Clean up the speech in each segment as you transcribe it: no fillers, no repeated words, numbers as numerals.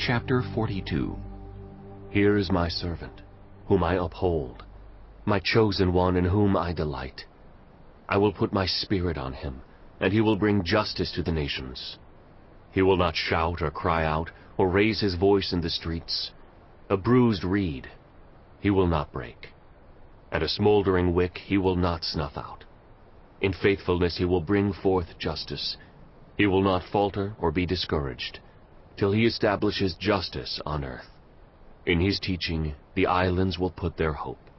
Chapter 42. Here is my servant, whom I uphold, my chosen one in whom I delight. I will put my spirit on him, and he will bring justice to the nations. He will not shout or cry out, or raise his voice in the streets. A bruised reed he will not break, and a smoldering wick he will not snuff out. In faithfulness he will bring forth justice. He will not falter or be discouraged, till he establishes justice on earth. In his teaching the islands will put their hope.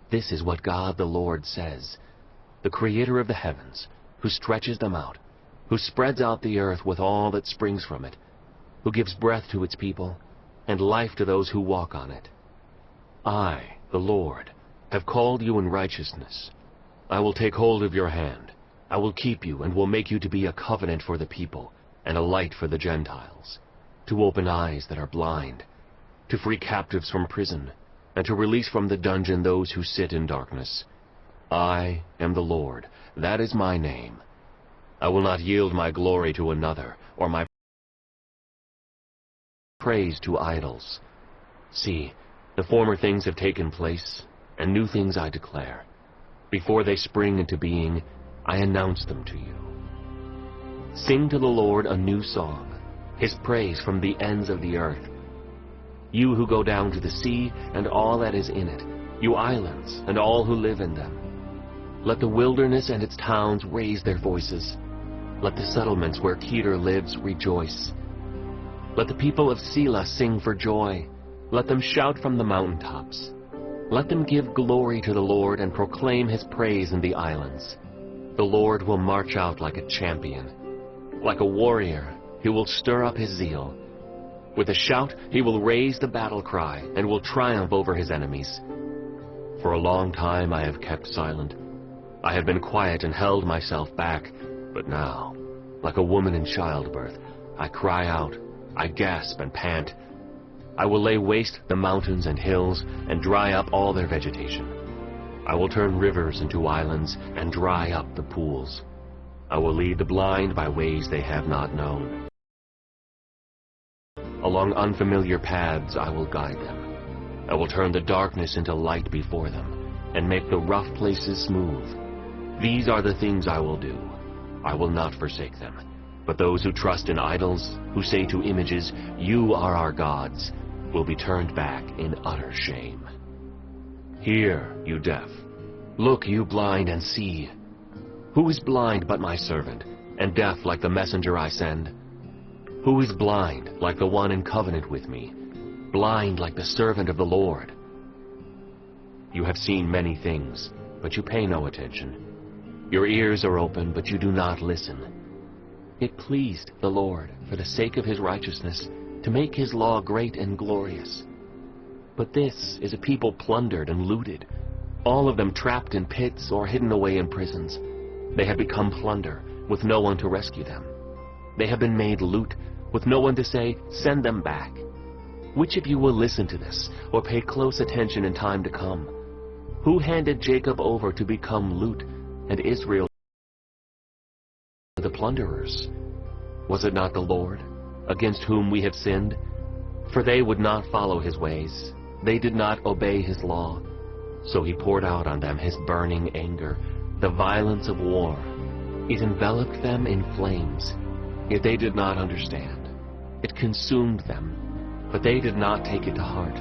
This is what God the Lord says, the Creator of the heavens, who stretches them out, who spreads out the earth with all that springs from it, who gives breath to its people, and life to those who walk on it. I, the Lord, have called you in righteousness. I will take hold of your hand. I will keep you and will make you to be a covenant for the people, and a light for the Gentiles, to open eyes that are blind, to free captives from prison, and to release from the dungeon those who sit in darkness. I am the Lord, that is my name. I will not yield my glory to another, or my praise to idols. See, the former things have taken place, and new things I declare. Before they spring into being, I announce them to you. Sing to the Lord a new song, his praise from the ends of the earth. You who go down to the sea and all that is in it, you islands and all who live in them. Let the wilderness and its towns raise their voices. Let the settlements where Kedar lives rejoice. Let the people of Selah sing for joy. Let them shout from the mountaintops. Let them give glory to the Lord and proclaim his praise in the islands. The Lord will march out like a champion. Like a warrior, he will stir up his zeal. With a shout, he will raise the battle cry and will triumph over his enemies. For a long time I have kept silent. I have been quiet and held myself back. But now, like a woman in childbirth, I cry out, I gasp and pant. I will lay waste the mountains and hills and dry up all their vegetation. I will turn rivers into islands and dry up the pools. I will lead the blind by ways they have not known. Along unfamiliar paths I will guide them. I will turn the darkness into light before them and make the rough places smooth. These are the things I will do. I will not forsake them. But those who trust in idols, who say to images, "You are our gods," will be turned back in utter shame. Hear, you deaf. Look, you blind, and see. Who is blind but my servant, and deaf like the messenger I send? Who is blind like the one in covenant with me, blind like the servant of the Lord? You have seen many things, but you pay no attention. Your ears are open, but you do not listen. It pleased the Lord, for the sake of his righteousness, to make his law great and glorious. But this is a people plundered and looted, all of them trapped in pits or hidden away in prisons. They have become plunder, with no one to rescue them. They have been made loot, with no one to say, "Send them back." Which of you will listen to this, or pay close attention in time to come? Who handed Jacob over to become loot, and Israel the plunderers? Was it not the Lord, against whom we have sinned? For they would not follow his ways. They did not obey his law. So he poured out on them his burning anger, the violence of war. It enveloped them in flames, yet they did not understand. It consumed them, but they did not take it to heart.